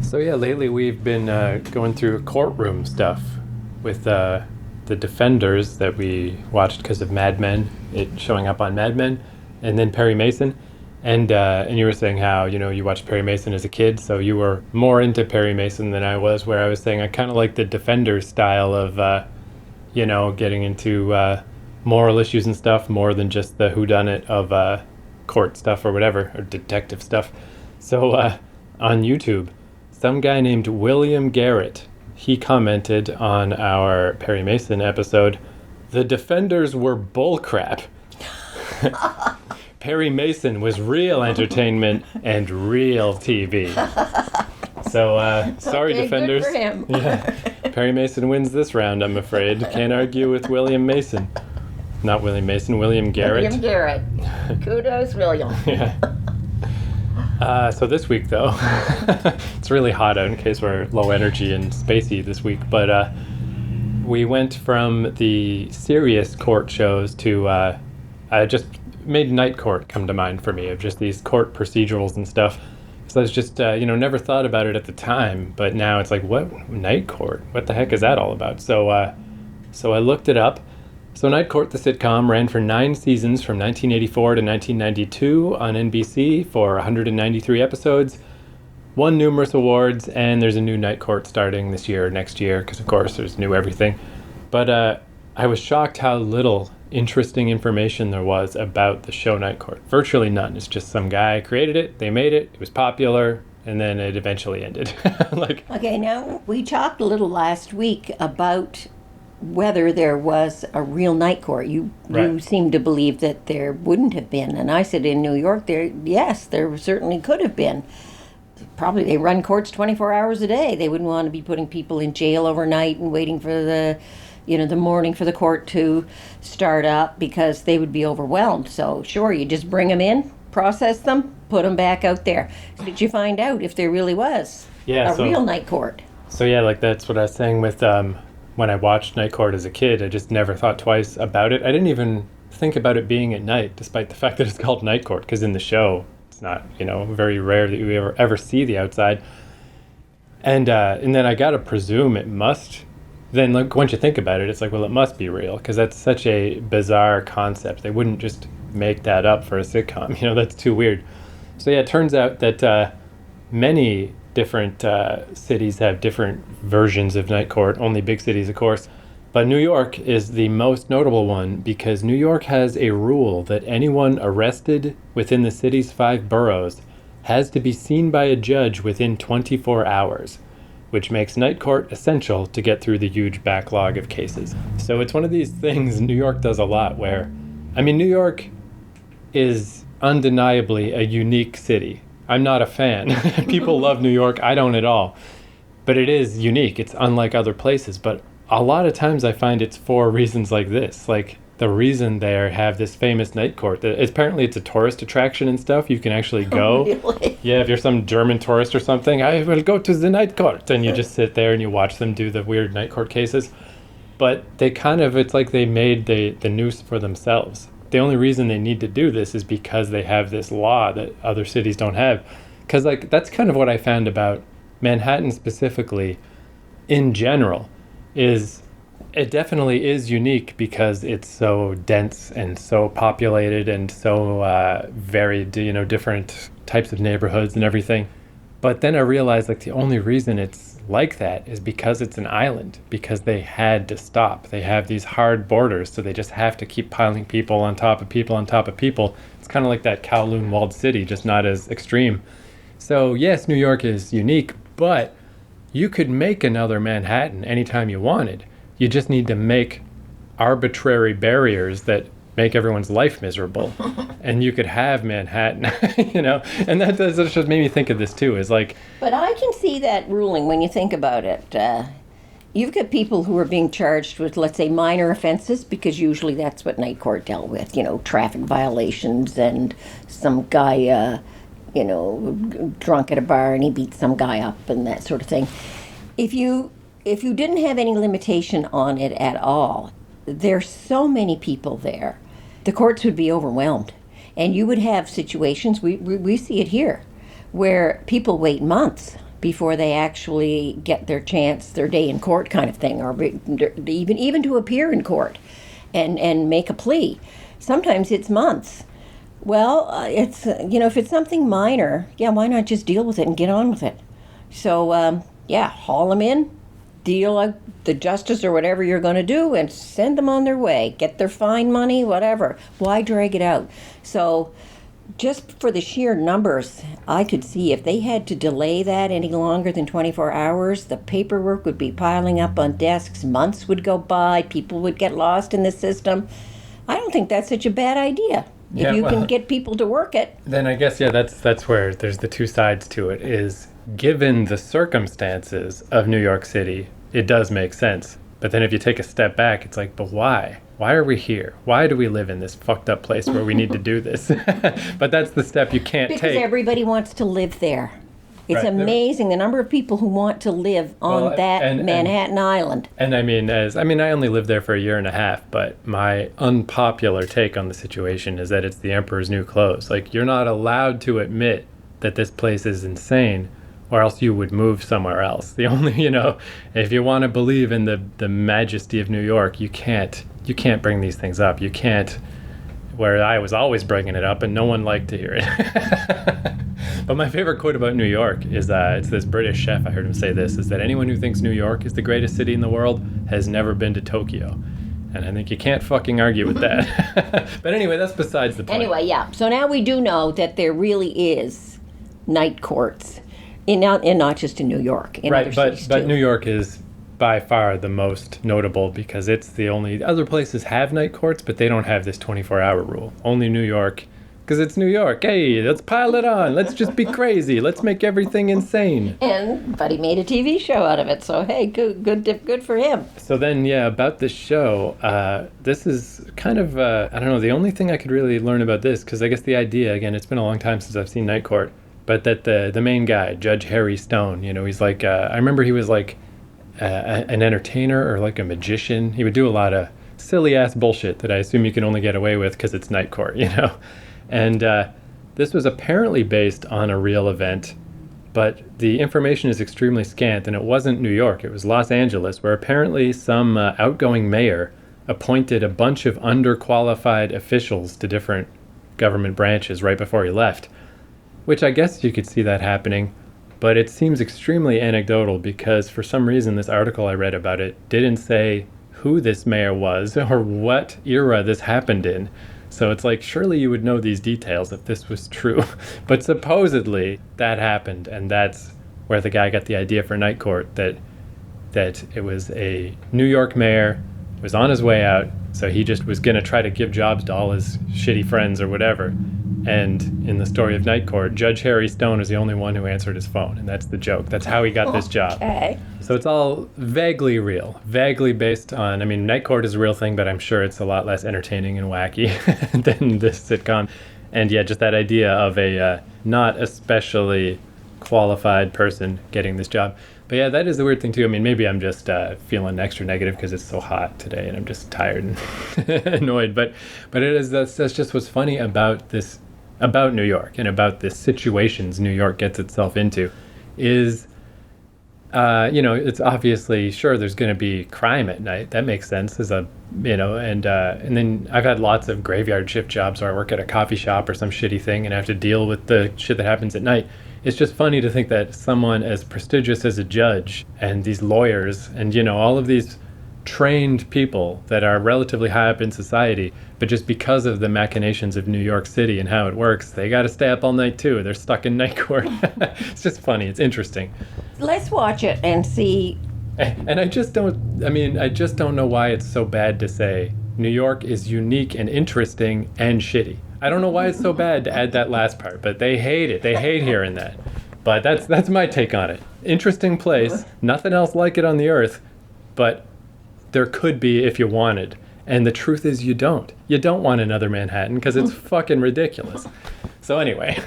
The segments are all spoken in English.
So yeah, lately we've been going through courtroom stuff with the defenders that we watched because of Mad Men, it showing up on Mad Men, and then Perry Mason, and you were saying how you watched Perry Mason as a kid, so you were more into Perry Mason than I was. Where I was saying I kind of like the defender style of getting into moral issues and stuff more than just the whodunit of court stuff or whatever, or detective stuff. So on YouTube, some guy named William Garrett, he commented on our Perry Mason episode, "The defenders were bullcrap. Perry Mason was real entertainment and real TV." So, sorry, okay, defenders. Good for him. Yeah, Perry Mason wins this round, I'm afraid. Can't argue with William Mason. Not William Mason, William Garrett. William Garrett. Kudos, William. Yeah. So this week, though, it's really hot out in case we're low energy and spacey this week, but we went from the serious court shows to I just made Night Court come to mind for me, of just these court procedurals and stuff. So I was just, never thought about it at the time, but now it's like, what? Night Court? What the heck is that all about? So I looked it up. So Night Court, the sitcom, ran for 9 seasons from 1984 to 1992 on NBC for 193 episodes, won numerous awards, and there's a new Night Court starting this year or next year, because of course there's new everything. But I was shocked how little interesting information there was about the show Night Court. Virtually none. It's just some guy created it, they made it, it was popular, and then it eventually ended. Okay, now we talked a little last week about whether there was a real night court. You seem to believe that there wouldn't have been, and I said in New York, there certainly could have been. Probably they run courts 24 hours a day. They wouldn't want to be putting people in jail overnight and waiting for the morning for the court to start up, because they would be overwhelmed. So sure, you just bring them in, process them, put them back out there. Did you find out if there really was a real night court? So yeah, that's what I was saying with when I watched Night Court as a kid. I just never thought twice about it. I didn't even think about it being at night, despite the fact that it's called Night Court, because in the show it's not, very rare that you ever see the outside. And then I gotta presume it must. Then once you think about it, it's like, well, it must be real, because that's such a bizarre concept. They wouldn't just make that up for a sitcom. That's too weird. So yeah, it turns out that many different cities have different versions of Night Court, only big cities, of course. But New York is the most notable one, because New York has a rule that anyone arrested within the city's 5 boroughs has to be seen by a judge within 24 hours, which makes Night Court essential to get through the huge backlog of cases. So it's one of these things New York does a lot where, New York is undeniably a unique city. I'm not a fan. People love New York. I don't at all. But it is unique. It's unlike other places. But a lot of times I find it's for reasons like this. Like the reason they have this famous Night Court. Apparently it's a tourist attraction and stuff. You can actually go. Oh, really? Yeah, if you're some German tourist or something, I will go to the Night Court. And you just sit there and you watch them do the weird Night Court cases. But it's like they made the noose for themselves. The only reason they need to do this is because they have this law that other cities don't have. Because that's kind of what I found about Manhattan specifically in general, is it definitely is unique because it's so dense and so populated and so varied, different types of neighborhoods and everything. But then I realized the only reason it's like that is because it's an island, because they had to stop. They have these hard borders, so they just have to keep piling people on top of people on top of people. It's kind of like that Kowloon walled city, just not as extreme. So yes, New York is unique, but you could make another Manhattan anytime you wanted. You just need to make arbitrary barriers that make everyone's life miserable, and you could have Manhattan, and that just made me think of this too, is like... But I can see that ruling when you think about it. You've got people who are being charged with, let's say, minor offenses, because usually that's what Night Court dealt with, traffic violations, and some guy, drunk at a bar and he beat some guy up and that sort of thing. If you didn't have any limitation on it at all, there's so many people there, the courts would be overwhelmed. And you would have situations, we see it here, where people wait months before they actually get their chance, their day in court kind of thing, or even to appear in court and make a plea. Sometimes it's months. Well, it's if it's something minor, yeah, why not just deal with it and get on with it? So haul them in, deal out the justice or whatever you're going to do, and send them on their way. Get their fine money, whatever. Why drag it out? So, just for the sheer numbers, I could see if they had to delay that any longer than 24 hours, the paperwork would be piling up on desks, months would go by, people would get lost in the system. I don't think that's such a bad idea. If you can get people to work it. Then I guess, that's where there's the two sides to it, is given the circumstances of New York City, it does make sense. But then if you take a step back, it's like, but why? Why are we here? Why do we live in this fucked up place where we need to do this? But that's the step you can't take. Because everybody wants to live there. It's amazing the number of people who want to live on Manhattan Island. And I only lived there for a year and a half, but my unpopular take on the situation is that it's the emperor's new clothes. Like, you're not allowed to admit that this place is insane, or else you would move somewhere else. The only, if you want to believe in the majesty of New York, you can't bring these things up. You can't, where I was always bringing it up and no one liked to hear it. But my favorite quote about New York is, it's this British chef, I heard him say this, is that anyone who thinks New York is the greatest city in the world has never been to Tokyo. And I think you can't fucking argue with that. But anyway, that's besides the point. Anyway, yeah. So now we do know that there really is night courts, and not just in New York, in other cities but too. New York is by far the most notable because it's the only, other places have night courts, but they don't have this 24-hour rule. Only New York, because it's New York. Hey, let's pile it on. Let's just be crazy. Let's make everything insane. But he made a TV show out of it, so hey, good for him. So then, about this show, this is kind of, I don't know, the only thing I could really learn about this, because I guess the idea, again, it's been a long time since I've seen Night Court, but that the main guy, Judge Harry Stone, he's like, I remember he was like an entertainer or like a magician. He would do a lot of silly-ass bullshit that I assume you can only get away with because it's Night Court, And this was apparently based on a real event, but the information is extremely scant, and it wasn't New York, it was Los Angeles, where apparently some outgoing mayor appointed a bunch of underqualified officials to different government branches right before he left, which I guess you could see that happening, but it seems extremely anecdotal because for some reason this article I read about it didn't say who this mayor was or what era this happened in. So it's like, surely you would know these details if this was true. But supposedly that happened, and that's where the guy got the idea for Night Court, that it was a New York mayor, was on his way out, so he just was going to try to give jobs to all his shitty friends or whatever. And in the story of Night Court, Judge Harry Stone is the only one who answered his phone, and that's the joke. That's how he got this job. Okay. So it's all vaguely real, vaguely based on, Night Court is a real thing, but I'm sure it's a lot less entertaining and wacky than this sitcom. And just that idea of a not especially qualified person getting this job. But that is the weird thing too. Maybe I'm just feeling extra negative because it's so hot today and I'm just tired and annoyed. But that's just what's funny about this, about New York and about the situations New York gets itself into, is it's obviously, sure, there's going to be crime at night. That makes sense and then I've had lots of graveyard shift jobs where I work at a coffee shop or some shitty thing and I have to deal with the shit that happens at night. It's just funny to think that someone as prestigious as a judge and these lawyers and, all of these trained people that are relatively high up in society, but just because of the machinations of New York City and how it works, they got to stay up all night too. They're stuck in Night Court. It's just funny. It's interesting. Let's watch it and see. And I just don't know why it's so bad to say New York is unique and interesting and shitty. I don't know why it's so bad to add that last part, but they hate it. They hate hearing that. But that's my take on it. Interesting place, nothing else like it on the earth, but there could be if you wanted. And the truth is you don't. You don't want another Manhattan because it's fucking ridiculous. So anyway,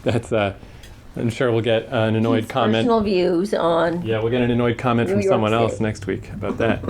that's I'm sure we'll get an annoyed comment. Personal views on. Yeah, we'll get an annoyed comment from someone City. else next week about that.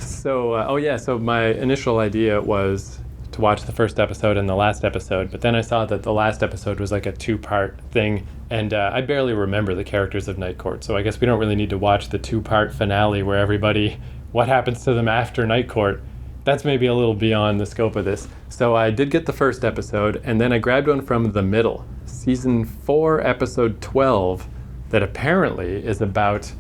So my initial idea was to watch the first episode and the last episode, but then I saw that the last episode was like a two-part thing, and I barely remember the characters of Night Court, so I guess we don't really need to watch the two-part finale where everybody, what happens to them after Night Court. That's maybe a little beyond the scope of this. So I did get the first episode, and then I grabbed one from the middle, season 4, episode 12, that apparently is about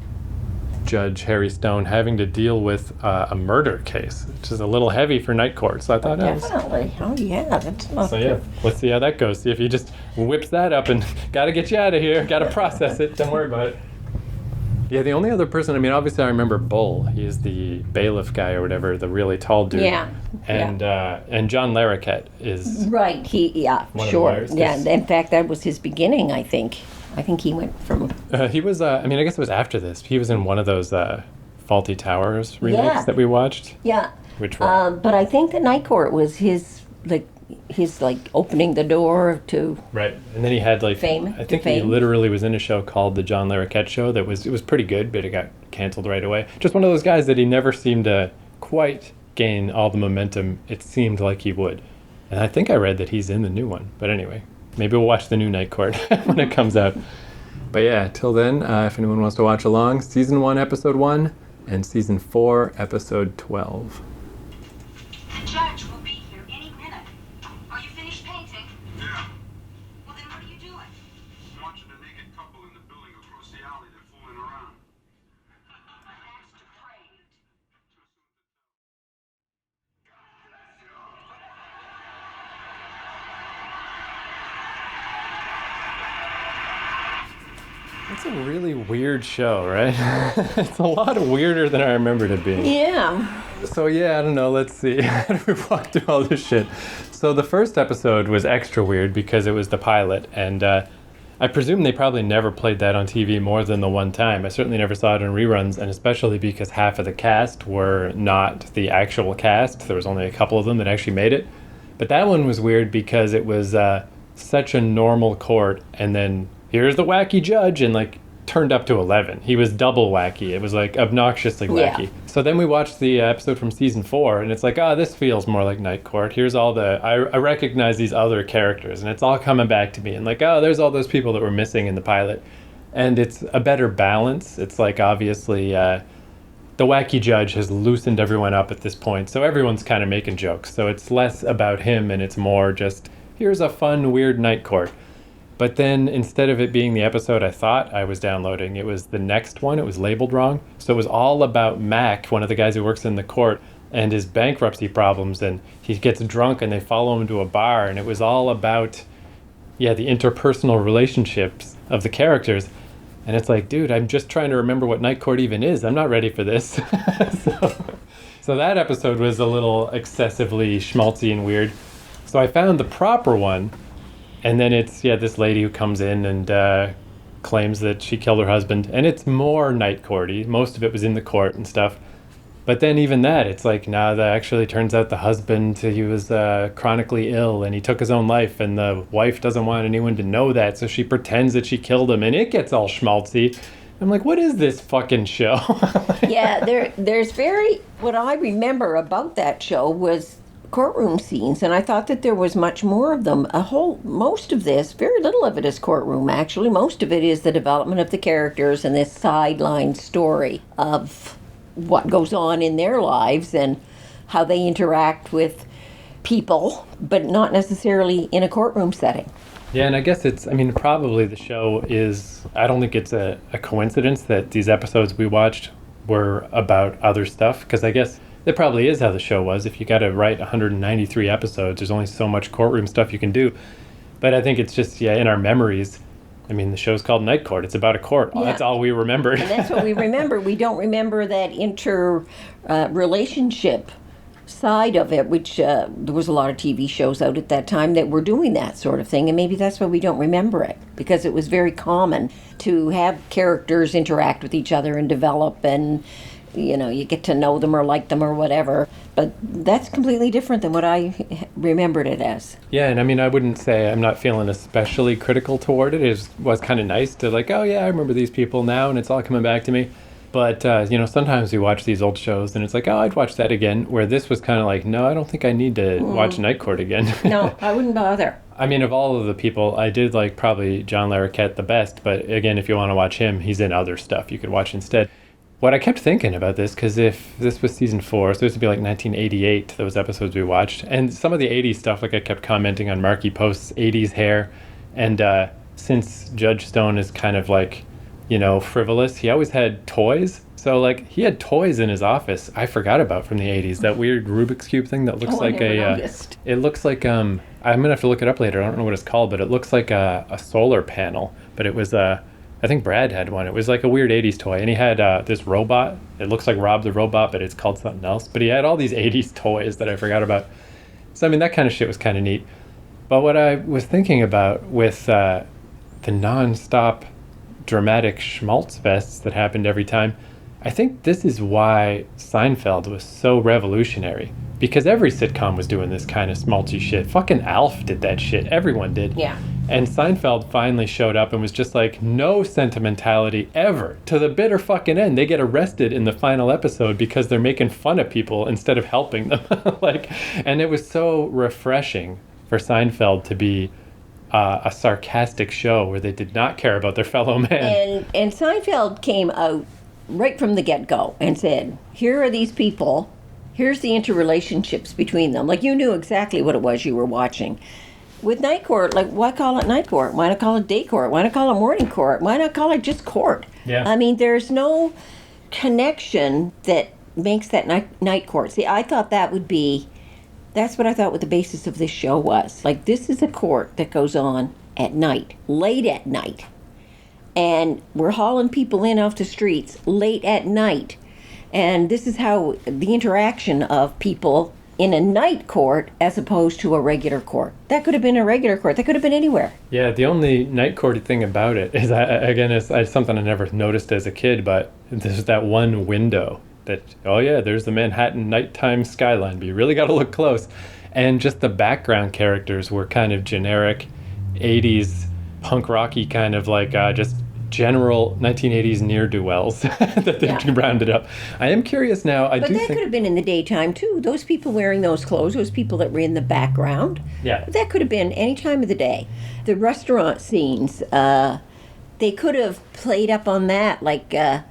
Judge Harry Stone having to deal with a murder case, which is a little heavy for Night Court. So I thought, definitely. Oh yeah, that's not. So yeah, let's see how that goes. See if he just whips that up and got to get you out of here. Got to process it. Don't worry about it. Yeah, the only other person, I mean, obviously I remember Bull. He's the bailiff guy or whatever, the really tall dude. Yeah. And John Larroquette is right. one Sure. of the Yeah. In fact, that was his beginning. I think he went from. He was. I mean, I guess it was after this. He was in one of those Faulty Towers remakes that we watched. Yeah. Which one? But I think the Night Court was his opening the door to. Right, and then he had fame. I think he literally was in a show called the John Larroquette Show. It was pretty good, but it got canceled right away. Just one of those guys that he never seemed to quite gain all the momentum it seemed like he would. And I think I read that he's in the new one. But anyway, maybe we'll watch the new Night Court when it comes out. But yeah, till then, if anyone wants to watch along, season 1, episode 1, and season 4, episode 12. The judge will be here any minute. Are you finished painting? Yeah. Well, then what are you doing? I'm watching a naked couple in the building across the alley. They're fooling around. That's depraved. It's a really weird show, right? It's a lot weirder than I remembered it being. Yeah. So yeah, I don't know, let's see. How do we walk through all this shit? So the first episode was extra weird because it was the pilot, and I presume they probably never played that on TV more than the one time. I certainly never saw it in reruns, and especially because half of the cast were not the actual cast. There was only a couple of them that actually made it. But that one was weird because it was such a normal court, and then here's the wacky judge, and turned up to 11. He was double wacky. It was obnoxiously wacky. Yeah. So then we watched the episode from season 4, and it's this feels more like Night Court. Here's all I recognize these other characters, and it's all coming back to me. And there's all those people that were missing in the pilot. And it's a better balance. It's obviously the wacky judge has loosened everyone up at this point, so everyone's kind of making jokes. So it's less about him, and it's more just, here's a fun, weird Night Court. But then instead of it being the episode I thought I was downloading, it was the next one. It was labeled wrong. So it was all about Mac, one of the guys who works in the court, and his bankruptcy problems. And he gets drunk and they follow him to a bar. And it was all about, the interpersonal relationships of the characters. And it's dude, I'm just trying to remember what Night Court even is. I'm not ready for this. So that episode was a little excessively schmaltzy and weird. So I found the proper one. And then it's, this lady who comes in and claims that she killed her husband. And it's more Night Courty. Most of it was in the court and stuff. But then even that, it's that actually turns out the husband, he was chronically ill and he took his own life. And the wife doesn't want anyone to know that. So she pretends that she killed him. And it gets all schmaltzy. I'm what is this fucking show? Yeah, there's what I remember about that show was courtroom scenes, and I thought that there was much more of them. Most of this, very little of it is courtroom, actually. Most of it is the development of the characters and this sideline story of what goes on in their lives and how they interact with people, but not necessarily in a courtroom setting. Yeah, and I guess probably the show is, I don't think it's a coincidence that these episodes we watched were about other stuff, because I guess that probably is how the show was. If you got to write 193 episodes, there's only so much courtroom stuff you can do. But I think it's just, in our memories, the show's called Night Court. It's about a court. Yeah. That's all we remembered. And that's what we remember. We don't remember that relationship side of it, which there was a lot of TV shows out at that time that were doing that sort of thing. And maybe that's why we don't remember it, because it was very common to have characters interact with each other and develop, and you get to know them or like them or whatever. But that's completely different than what I remembered it as. Yeah, and I wouldn't say I'm not feeling especially critical toward it. It was kind of nice to I remember these people now and it's all coming back to me. But, sometimes we watch these old shows and it's like, oh, I'd watch that again. Where this was kind of like, no, I don't think I need to watch Night Court again. No, I wouldn't bother. I mean, of all of the people, I did like probably John Larroquette the best. But again, if you want to watch him, he's in other stuff you could watch instead. What I kept thinking about this, because if this was season 4, so this would be like 1988, those episodes we watched. And some of the 80s stuff, like I kept commenting on Marky Post's 80s hair. And since Judge Stone is kind of like, frivolous, he always had toys. So like he had toys in his office I forgot about from the 80s. That weird Rubik's Cube thing that looks like it looks like I'm gonna have to look it up later. I don't know what it's called, but it looks like a solar panel. But it was I think Brad had one. It was like a weird 80s toy, and he had this robot. It looks like Rob the Robot, but it's called something else. But he had all these 80s toys that I forgot about. So I mean, that kind of shit was kind of neat. But what I was thinking about with the non-stop dramatic schmaltz fests that happened every time, I think this is why Seinfeld was so revolutionary. Because every sitcom was doing this kind of schmaltzy shit. Fucking Alf did that shit. Everyone did. Yeah. And Seinfeld finally showed up and was just like, no sentimentality ever. To the bitter fucking end. They get arrested in the final episode because they're making fun of people instead of helping them. And it was so refreshing for Seinfeld to be a sarcastic show where they did not care about their fellow man. And Seinfeld came out right from the get-go and said, here are these people, here's the interrelationships between them. Like, you knew exactly what it was you were watching. With Night Court, like, why call it Night Court? Why not call it Day Court? Why not call it Morning Court? Why not call it just Court? Yeah. I mean, there's no connection that makes that night Court. See, I thought that's what I thought what the basis of this show was. Like, this is a court that goes on at night, late at night. And we're hauling people in off the streets late at night. And this is how the interaction of people in a night court as opposed to a regular court. That could have been a regular court. That could have been anywhere. Yeah, the only night court thing about it is, it's something I never noticed as a kid, but there's that one window that, oh yeah, there's the Manhattan nighttime skyline, but you really got to look close. And just the background characters were kind of generic 80s punk rocky kind of like just general 1980s ne'er-do-wells that they rounded up. I am curious now. But that could have been in the daytime too. Those people wearing those clothes, those people that were in the background. Yeah. That could have been any time of the day. The restaurant scenes, they could have played up on that, like that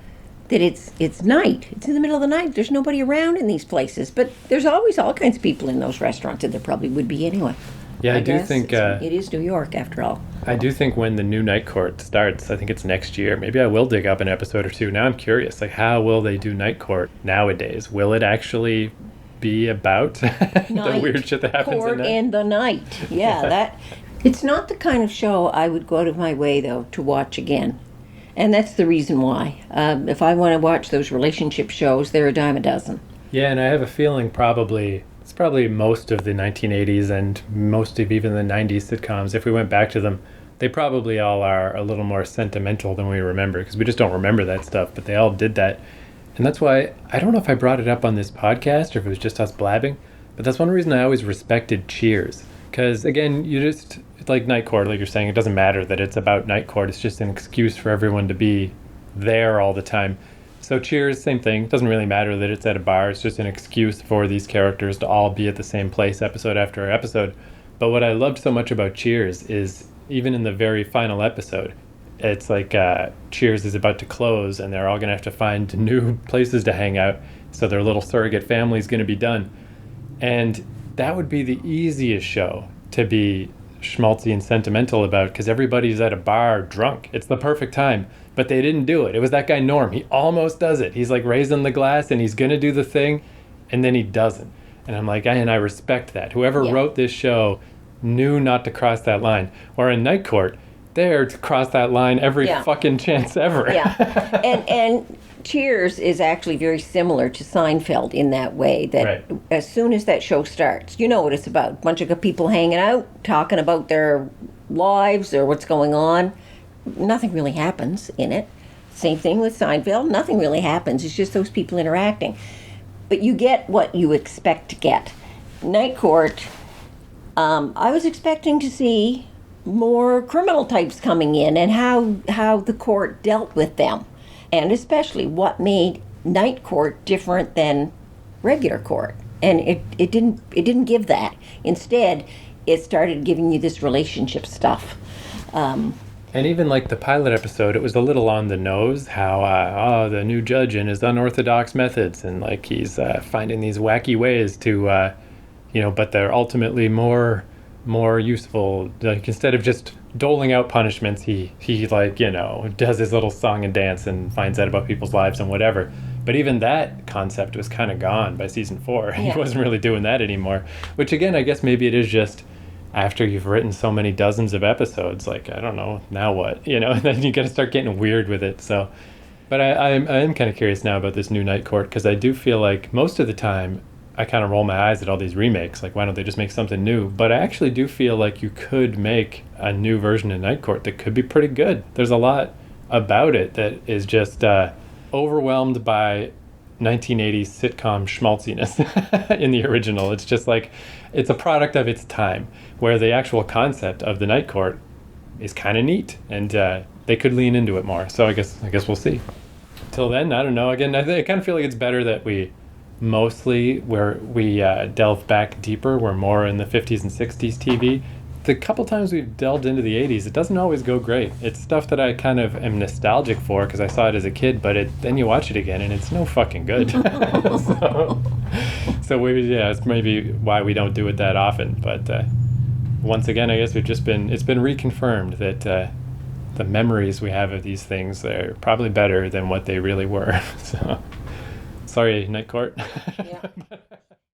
it's night. It's in the middle of the night. There's nobody around in these places. But there's always all kinds of people in those restaurants, and there probably would be anyway. Yeah, I do think it is New York after all. I do think when the new Night Court starts, I think it's next year, maybe I will dig up an episode or two. Now I'm curious, like, how will they do Night Court nowadays? Will it actually be about the weird shit that happens Court at night? and the night. Yeah, it's not the kind of show I would go out of my way, though, to watch again. And that's the reason why. If I want to watch those relationship shows, they're a dime a dozen. Yeah, and I have a feeling it's probably most of the 1980s and most of even the 90s sitcoms, if we went back to them, they probably all are a little more sentimental than we remember, because we just don't remember that stuff, but they all did that. And that's why, I don't know if I brought it up on this podcast or if it was just us blabbing, but that's one reason I always respected Cheers. Because, again, it's like Night Court, like you're saying, it doesn't matter that it's about Night Court, it's just an excuse for everyone to be there all the time. So Cheers, same thing. It doesn't really matter that it's at a bar. It's just an excuse for these characters to all be at the same place episode after episode. But what I loved so much about Cheers is even in the very final episode, it's like Cheers is about to close and they're all going to have to find new places to hang out. So their little surrogate family is going to be done. And that would be the easiest show to be schmaltzy and sentimental about, because everybody's at a bar drunk. It's the perfect time. But they didn't do it. It was that guy Norm. He almost does it. He's like raising the glass and he's going to do the thing, and then he doesn't. And I'm like, and I respect that. Whoever wrote this show knew not to cross that line. Or in Night Court, they're to cross that line every fucking chance ever. Yeah. And Cheers is actually very similar to Seinfeld in that way, that as soon as that show starts, you know what it's about. A bunch of people hanging out, talking about their lives or what's going on. Nothing really happens in it. Same thing with Seinfeld. Nothing really happens. It's just those people interacting. But you get what you expect to get. Night Court, I was expecting to see more criminal types coming in and how the court dealt with them. and especially what made night court different than regular court. And it didn't give that. Instead, it started giving you this relationship stuff. And even like the pilot episode, it was a little on the nose how, the new judge and his unorthodox methods, and like he's finding these wacky ways to, but they're ultimately more useful. Like instead of just doling out punishments, he like, does his little song and dance and finds out about people's lives and whatever. But even that concept was kind of gone by season 4. Yeah. He wasn't really doing that anymore, which again, I guess maybe it is just after you've written so many dozens of episodes, like, I don't know, now what, and then you got to start getting weird with it. So, but I am kind of curious now about this new Night Court, because I do feel like most of the time I kind of roll my eyes at all these remakes, like, why don't they just make something new? But I actually do feel like you could make a new version of Night Court that could be pretty good. There's a lot about it that is just overwhelmed by 1980s sitcom schmaltziness in the original. It's just like, it's a product of its time, where the actual concept of the Night Court is kind of neat, and they could lean into it more. So I guess we'll see. Till then, I don't know. Again, I kind of feel like it's better that we delve back deeper. We're more in the 50s and 60s TV. The couple times we've delved into the 80s, it doesn't always go great. It's stuff that I kind of am nostalgic for because I saw it as a kid, but then you watch it again and it's no fucking good. So maybe, it's maybe why we don't do it that often. But once again, I guess it's been reconfirmed that the memories we have of these things are probably better than what they really were. So sorry, Night Court. Yeah.